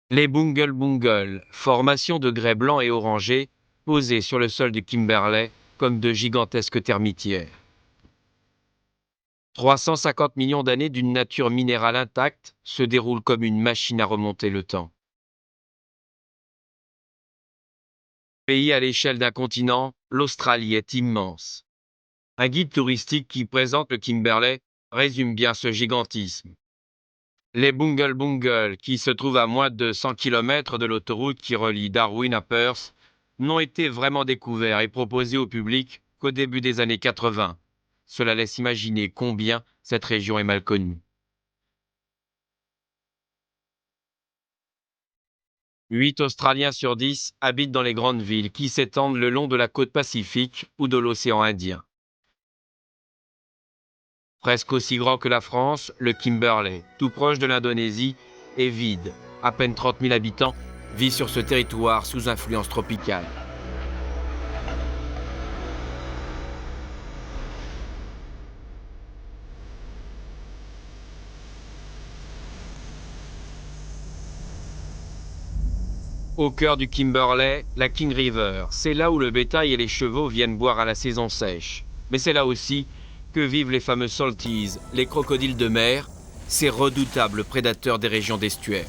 Les Bungle Bungle, formation de grès blancs et orangés, posées sur le sol du Kimberley comme de gigantesques termitières. 350 millions d'années d'une nature minérale intacte se déroulent comme une machine à remonter le temps. Pays à l'échelle d'un continent, l'Australie est immense. Un guide touristique qui présente le Kimberley résume bien ce gigantisme. Les Bungle Bungle, qui se trouvent à moins de 100 km de l'autoroute qui relie Darwin à Perth, n'ont été vraiment découverts et proposés au public qu'au début des années 80. Cela laisse imaginer combien cette région est mal connue. 8 Australiens sur 10 habitent dans les grandes villes qui s'étendent le long de la côte Pacifique ou de l'océan Indien. Presque aussi grand que la France, le Kimberley, tout proche de l'Indonésie, est vide. À peine 30 000 habitants vivent sur ce territoire sous influence tropicale. Au cœur du Kimberley, la King River, c'est là où le bétail et les chevaux viennent boire à la saison sèche. Mais c'est là aussi que vivent les fameux salties, les crocodiles de mer, ces redoutables prédateurs des régions d'estuaires.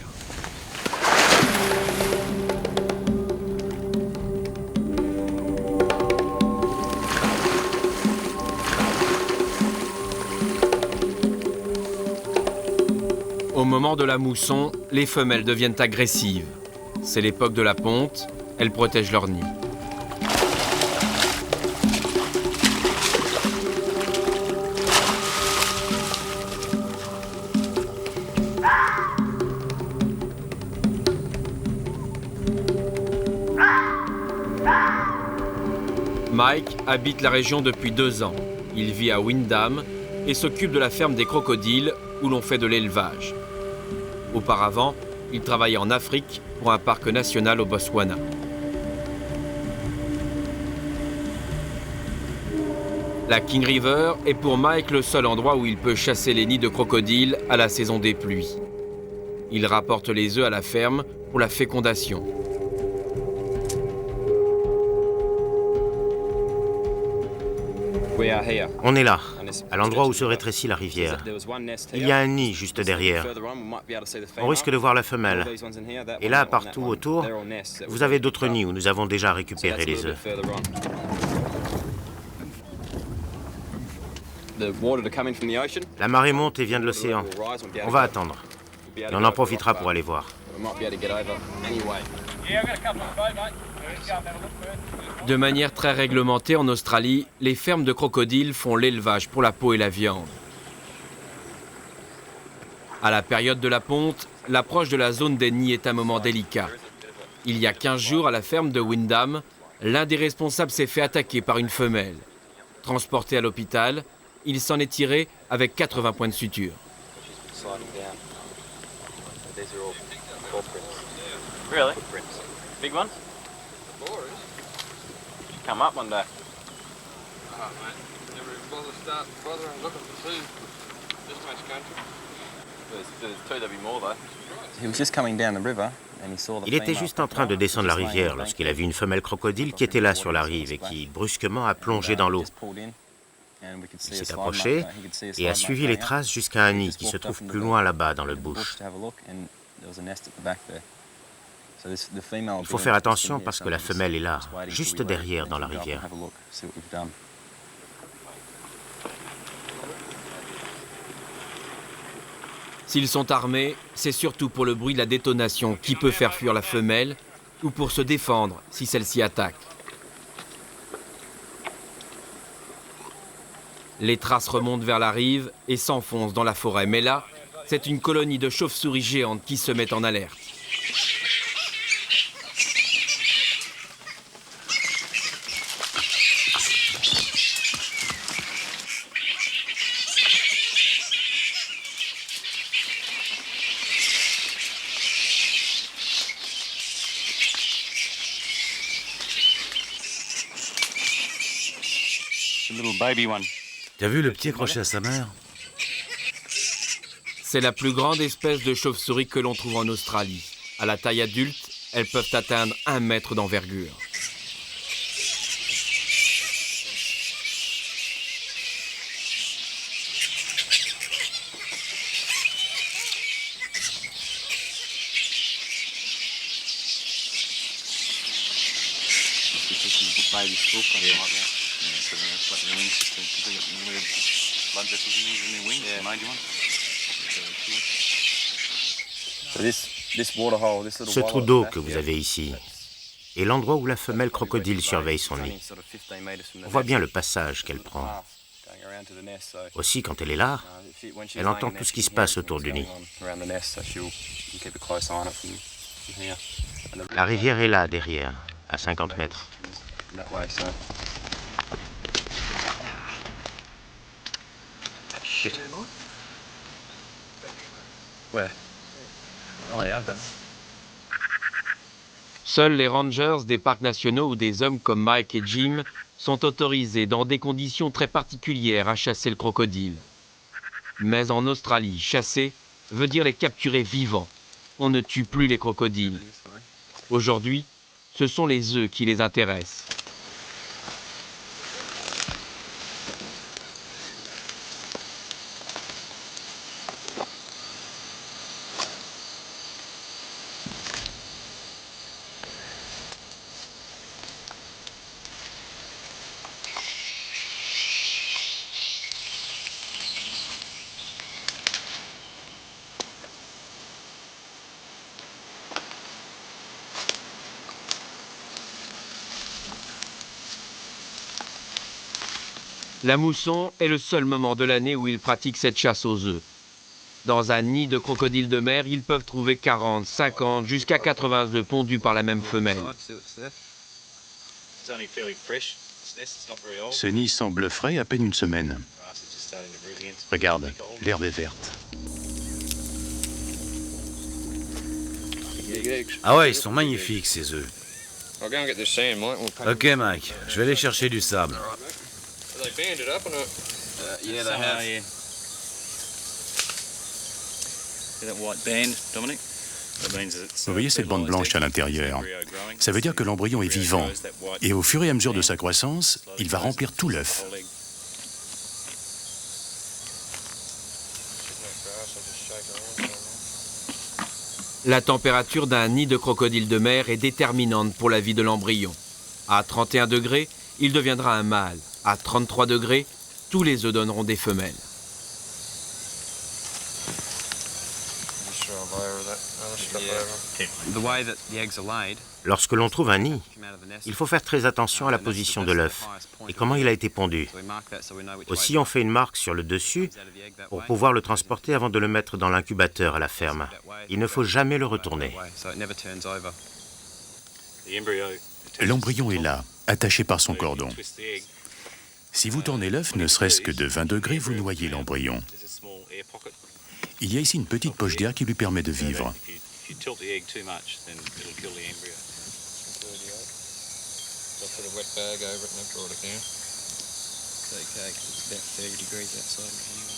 Au moment de la mousson, les femelles deviennent agressives. C'est l'époque de la ponte, elles protègent leur nid. Mike habite la région depuis 2 ans. Il vit à Wyndham et s'occupe de la ferme des crocodiles où l'on fait de l'élevage. Auparavant, il travaillait en Afrique pour un parc national au Botswana. La King River est pour Mike le seul endroit où il peut chasser les nids de crocodiles à la saison des pluies. Il rapporte les œufs à la ferme pour la fécondation. On est là, à l'endroit où se rétrécit la rivière. Il y a un nid juste derrière. On risque de voir la femelle. Et là, partout autour, vous avez d'autres nids où nous avons déjà récupéré les œufs. La marée monte et vient de l'océan. On va attendre. Et on en profitera pour aller voir. De manière très réglementée en Australie, les fermes de crocodiles font l'élevage pour la peau et la viande. À la période de la ponte, l'approche de la zone des nids est un moment délicat. Il y a 15 jours, à la ferme de Wyndham, l'un des responsables s'est fait attaquer par une femelle. Transporté à l'hôpital, il s'en est tiré avec 80 points de suture. Really? Big ones? Come up one day. Oh, mate. Never even bother and looking for food. This much country. There's two, there'll be more though. He was just coming down the river and he saw the Il était juste en train de descendre la rivière lorsqu'il a vu une femelle crocodile qui était là sur la rive et qui, brusquement, a plongé dans l'eau. Il s'est approché et a suivi les traces jusqu'à un nid qui se trouve plus loin là-bas dans le bush. Il faut faire attention parce que la femelle est là, juste derrière dans la rivière. S'ils sont armés, c'est surtout pour le bruit de la détonation qui peut faire fuir la femelle ou pour se défendre si celle-ci attaque. Les traces remontent vers la rive et s'enfoncent dans la forêt. Mais là, c'est une colonie de chauves-souris géantes qui se met en alerte. The little baby one. T'as vu le petit accroché à sa mère? C'est la plus grande espèce de chauve-souris que l'on trouve en Australie. À la taille adulte, elles peuvent atteindre 1 mètre d'envergure. Baby squirrel kind of like that. Yeah, so it's like their wing system, because they got them weird blood vessels in their wings. Yeah. Major one. So this water hole, this little Ce wallow trou at the d'eau back, que vous avez ici est l'endroit où la femelle crocodile surveille son nid. sort of 15 metres from the On voit nest, bien le passage qu'elle prend. path going around to the nest, so, Aussi, quand elle est là, when she's elle laying entend there, tout ce she qui se can hear passe autour du everything nid. that's going on around the nest, so she'll keep a close eye on it from here. And La rivière est là, derrière, à 50 mètres. that way, so. Shit. Where? Oh yeah, I've done. Seuls les rangers des parcs nationaux ou des hommes comme Mike et Jim sont autorisés dans des conditions très particulières à chasser le crocodile. Mais en Australie, chasser veut dire les capturer vivants. On ne tue plus les crocodiles. Aujourd'hui, ce sont les œufs qui les intéressent. La mousson est le seul moment de l'année où ils pratiquent cette chasse aux œufs. Dans un nid de crocodiles de mer, ils peuvent trouver 40, 50, jusqu'à 80 œufs pondus par la même femelle. Ce nid semble frais, à peine une semaine. Regarde, l'herbe est verte. Ah ouais, ils sont magnifiques ces œufs. I'll go and get this sand, Mike. We'll pack Ok Mike, je vais aller chercher du sable. Are they banded up or not? Yeah, they have. Yeah. See that white band, Dominic? That means it's, Vous voyez cette bande blanche à l'intérieur? embryo growing. Ça veut dire que l'embryon est vivant. Grows, that white Et au fur et à mesure de sa croissance, il va remplir tout l'œuf. whole egg. La température d'un nid de crocodile de mer est déterminante pour la vie de l'embryon. À 31 degrés, il deviendra un mâle. À 33 degrés, tous les œufs donneront des femelles. Just shove over that other stuff over. The way that the eggs are laid, Lorsque l'on trouve un nid, come out of the nest. il faut faire très attention à la position de l'œuf et comment il a été pondu. So we mark that so we know which Aussi, way on fait une marque sur le dessus it comes out of the egg that pour way. pouvoir le transporter avant de le mettre dans l'incubateur à la ferme. Il ne faut jamais le retourner. So it never turns over. The embryo. L'embryon est là, attaché par son cordon. Twist the egg. Si vous tournez l'œuf, ne serait-ce que de 20 degrés, vous noyez l'embryon. There's a small air pocket. Il y a ici une petite poche d'air qui lui permet de vivre. If you tilt the egg too much, then it'll kill the embryo. So I'll put a wet bag over it and I've drawn it down. It's okay, 'cause it's about 30 degrees outside anyway.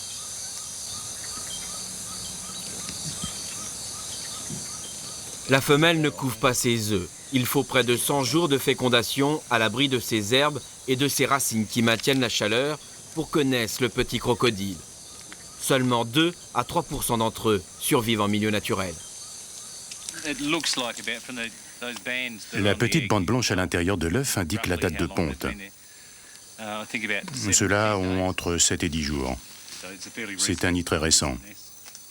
La femelle ne couve pas ses œufs. Il faut près de 100 jours de fécondation à l'abri de ses herbes et de ses racines qui maintiennent la chaleur pour que naisse le petit crocodile. Seulement 2 à 3% d'entre eux survivent en milieu naturel. It looks like about from those bands. that are La on the petite egg, bande blanche à l'intérieur de l'œuf indique la date de roughly how long ponte. they've been there. I think about 7 Ceux-là to 10 ont days. entre 7 et 10 jours. So it's a fairly C'est un nid très récent. recent nest.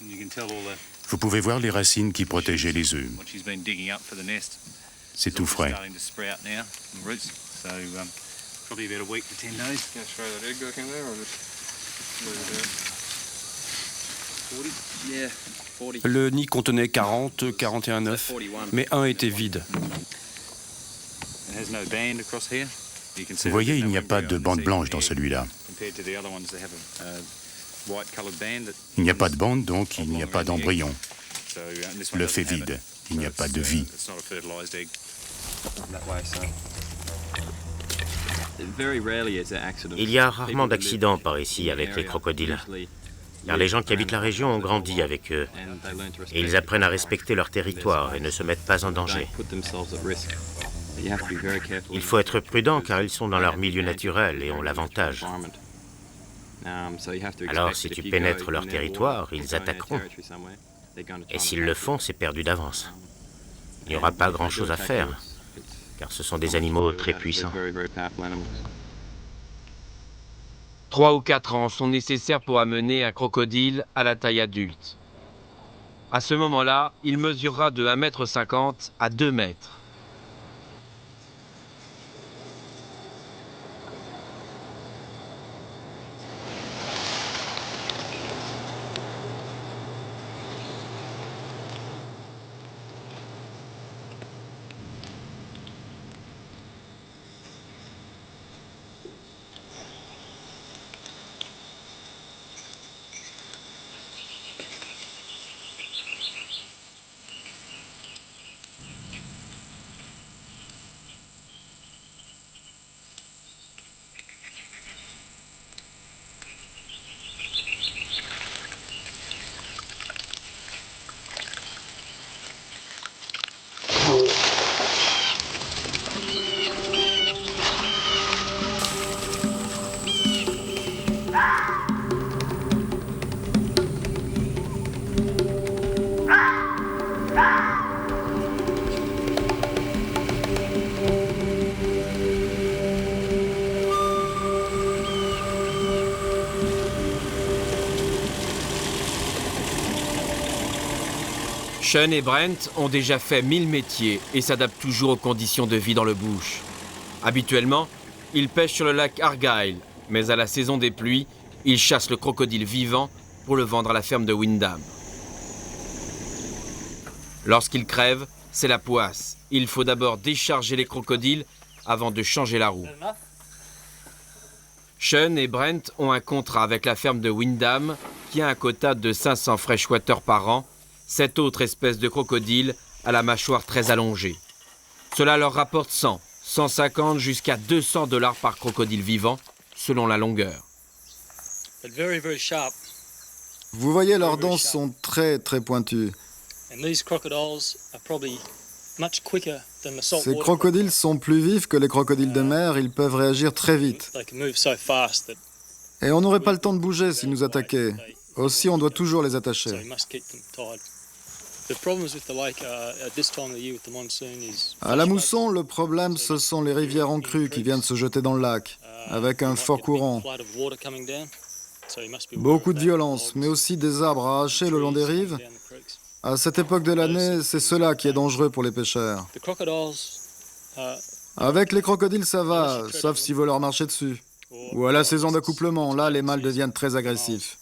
And you can tell all Vous pouvez voir les racines qui protégeaient les œufs. what she's been digging up for the nest. C'est It's tout all just frais. starting to sprout now, the roots. So probably about a week to 10 days. Can I throw that egg back in there or just leave it out? 40? Yeah, 40. Le nid contenait 40, 41 œufs, 41. mais un était vide. It has no band across here. You can see Vous voyez, there's il no n'y a pas embryo de bande underneath blanche the dans egg. celui-là. Compared to the other ones, they have a white coloured band. that Il n'y a pas de bande, donc runs il n'y a along pas around the egg. d'embryon. So, this one L'œuf est doesn't have vide. it. Il n'y a So pas de it's, vie. It's not a fertilised egg. That way, so. Very rarely is there accident. Il y a rarement d'accidents par ici avec les crocodiles. car les gens qui habitent la région ont grandi avec eux, et ils apprennent à respecter leur territoire et ne se mettent pas en danger. Il faut être prudent car ils sont dans leur milieu naturel et ont l'avantage. Alors si tu pénètres leur territoire, ils attaqueront. Et s'ils le font, c'est perdu d'avance. Il n'y aura pas grand-chose à faire, car ce sont des animaux très puissants. 3 ou 4 ans sont nécessaires pour amener un crocodile à la taille adulte. À ce moment-là, il mesurera de 1,50 m à 2 mètres. Sean et Brent ont déjà fait 1000 métiers et s'adaptent toujours aux conditions de vie dans le bush. Habituellement, ils pêchent sur le lac Argyle, mais à la saison des pluies, ils chassent le crocodile vivant pour le vendre à la ferme de Windham. Lorsqu'il crève, c'est la poisse. Il faut d'abord décharger les crocodiles avant de changer la roue. Sean et Brent ont un contrat avec la ferme de Windham qui a un quota de 500 freshwater par an, cette autre espèce de crocodile a la mâchoire très allongée. Cela leur rapporte 100, 150 jusqu'à 200 $ par crocodile vivant, selon la longueur. Vous voyez, leurs dents sont très pointues. Ces crocodiles sont plus vifs que les crocodiles de mer, ils peuvent réagir très vite. Et on n'aurait pas le temps de bouger s'ils nous attaquaient. Aussi, on doit toujours les attacher. À la mousson, le problème, ce sont les rivières en crue qui viennent se jeter dans le lac, avec un fort courant. Beaucoup de violence, mais aussi des arbres arrachés le long des rives. À cette époque de l'année, c'est cela qui est dangereux pour les pêcheurs. Avec les crocodiles, ça va, sauf s'ils veulent leur marcher dessus. Ou à la saison d'accouplement, là, les mâles deviennent très agressifs.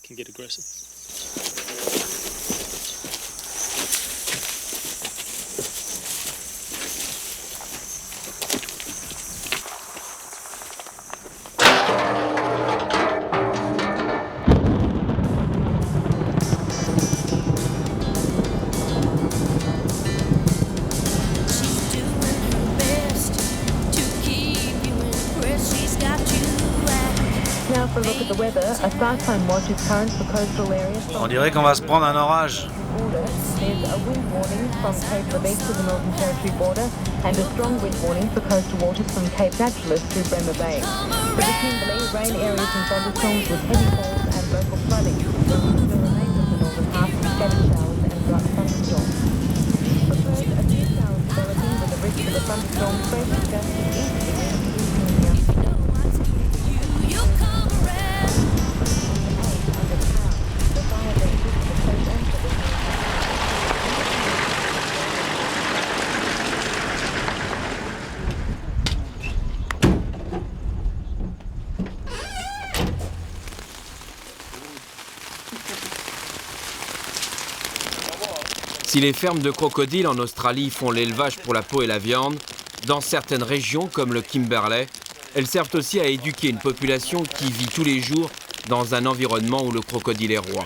On dirait qu'on va se prendre un orage. There's a wind warning from Cape Leveque to the Northern Territory border and a strong wind warning for coastal waters from Cape Bachelors to Bremer Bay. For the Kimberley, rain areas and thunderstorms with heavy falls and local flooding. The remainder of the northern half scattered showers and dry thunderstorms. For Perth, a few showers developing with a risk of a thunderstorm fresh gusting easterly winds in the afternoon. Si les fermes de crocodiles en Australie font l'élevage pour la peau et la viande, dans certaines régions comme le Kimberley, elles servent aussi à éduquer une population qui vit tous les jours dans un environnement où le crocodile est roi.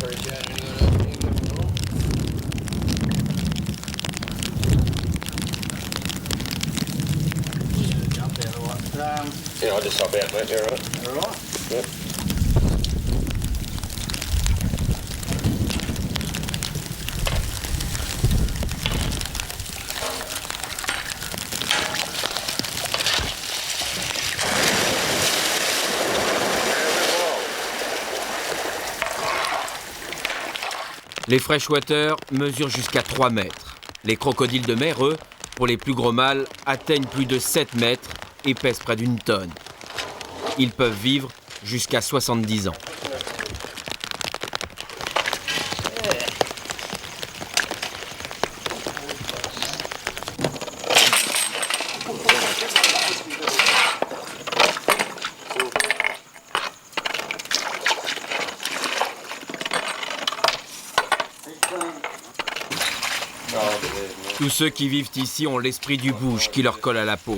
Very generous. Yeah, I'll just hop out, mate. You all right? All right. Yep. Les freshwater mesurent jusqu'à 3 mètres. Les crocodiles de mer, eux, pour les plus gros mâles, atteignent plus de 7 mètres et pèsent près d'1 tonne. Ils peuvent vivre jusqu'à 70 ans. Tous ceux qui vivent ici ont l'esprit du bush qui leur colle à la peau.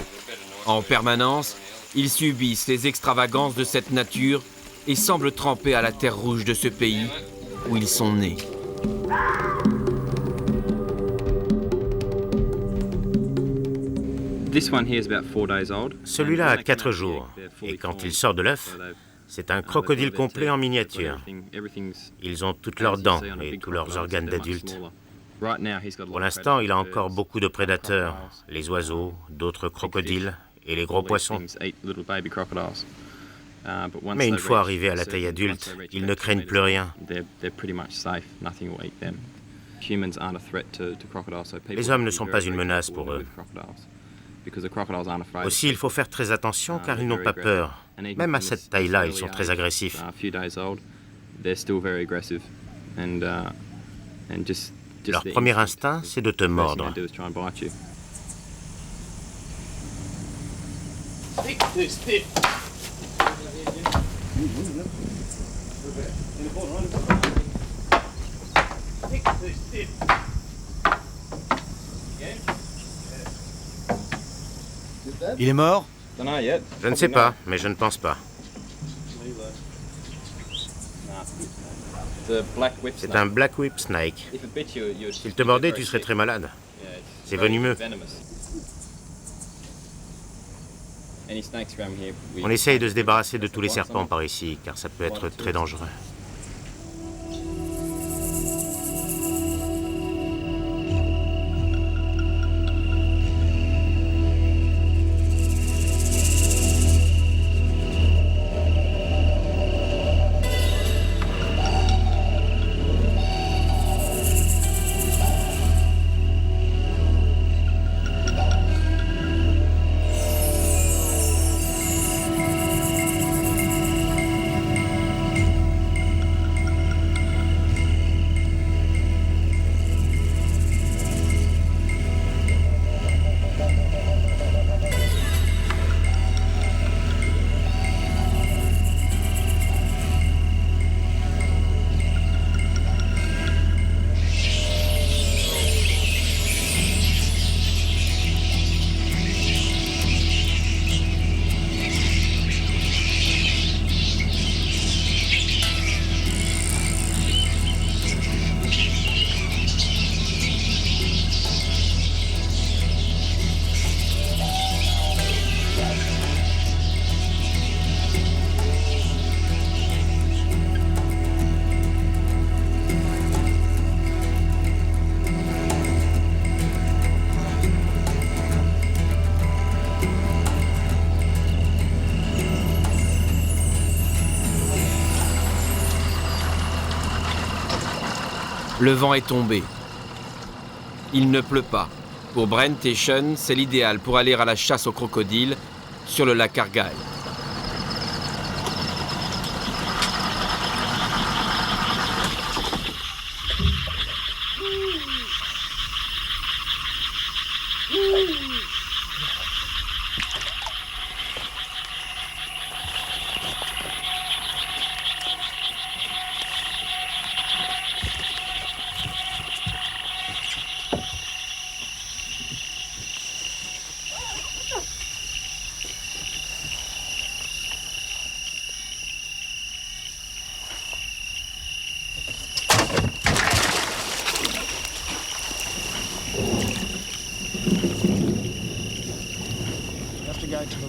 En permanence, ils subissent les extravagances de cette nature et semblent trempés à la terre rouge de ce pays où ils sont nés. Celui-là a 4 jours, et quand il sort de l'œuf, c'est un crocodile complet en miniature. Ils ont toutes leurs dents et tous leurs organes d'adultes. Pour l'instant, il a encore beaucoup de prédateurs, les oiseaux, d'autres crocodiles et les gros poissons. Mais une fois arrivés à la taille adulte, ils ne craignent plus rien. Les hommes ne sont pas une menace pour eux. Aussi, il faut faire très attention car ils n'ont pas peur. Même à cette taille-là, ils sont très agressifs. Leur premier instinct, c'est de te mordre. Il est mort? Je ne sais pas, mais je ne pense pas. C'est un black whip snake. S'il te mordait, tu serais très malade. C'est venimeux. On essaye de se débarrasser de tous les serpents par ici, car ça peut être très dangereux. Le vent est tombé. Il ne pleut pas. Pour Brent et Sean, c'est l'idéal pour aller à la chasse aux crocodiles sur le lac Argyle.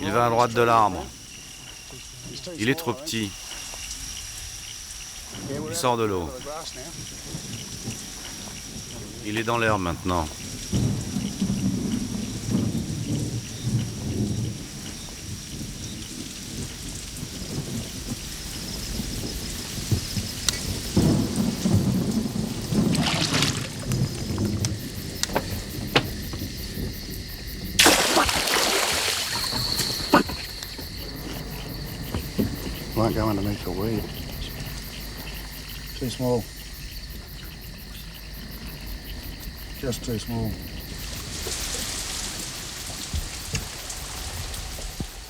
Il va à droite de l'arbre. Il est trop petit. Il sort de l'eau. Il est dans l'herbe maintenant. Won't go underneath the weed. Too small. Just too small.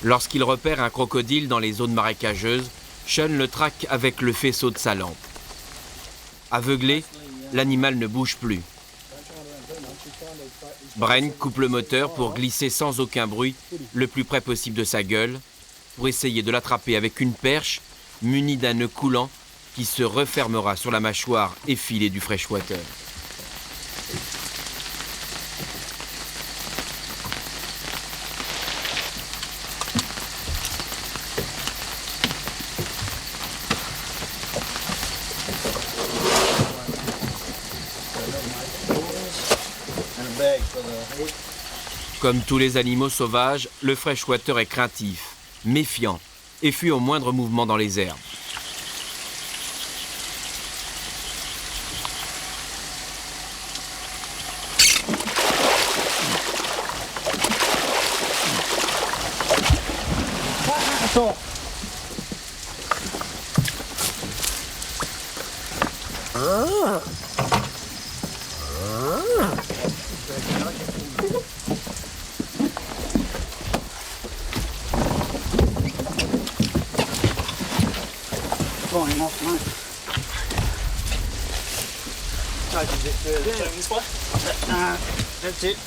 Lorsqu'il repère un crocodile dans les zones marécageuses, Sean le traque avec le faisceau de sa lampe. Aveuglé, l'animal ne bouge plus. Bren coupe le moteur pour glisser sans aucun bruit le plus près possible de sa gueule, pour essayer de l'attraper avec une perche munie d'un nœud coulant qui se refermera sur la mâchoire effilée du freshwater. Comme tous les animaux sauvages, le freshwater est craintif, méfiant et fuit au moindre mouvement dans les herbes. That's it.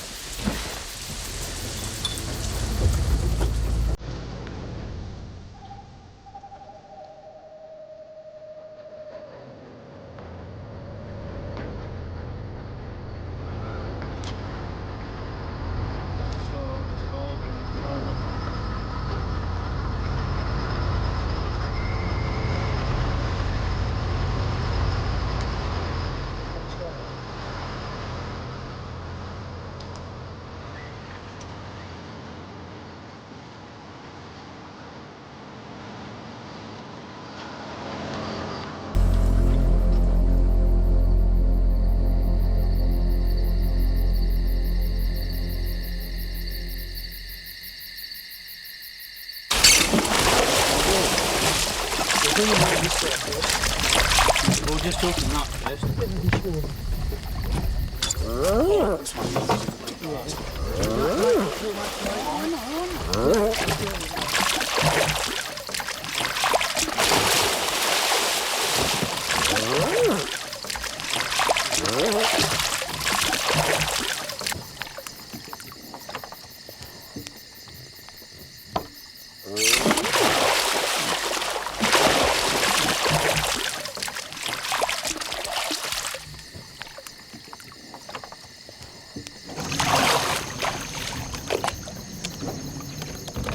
We'll just open that first.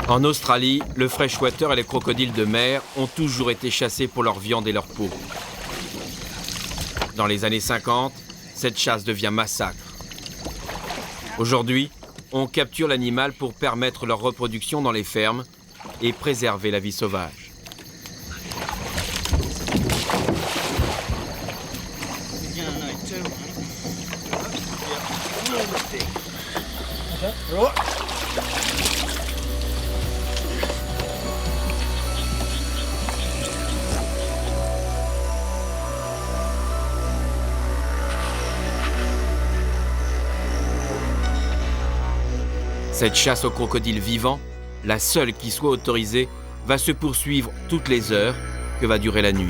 En Australie, le freshwater et les crocodiles de mer ont toujours été chassés pour leur viande et leur peau. Dans les années 50, cette chasse devient massacre. Aujourd'hui, on capture l'animal pour permettre leur reproduction dans les fermes et préserver la vie sauvage. Cette chasse aux crocodiles vivants, la seule qui soit autorisée, va se poursuivre toutes les heures que va durer la nuit.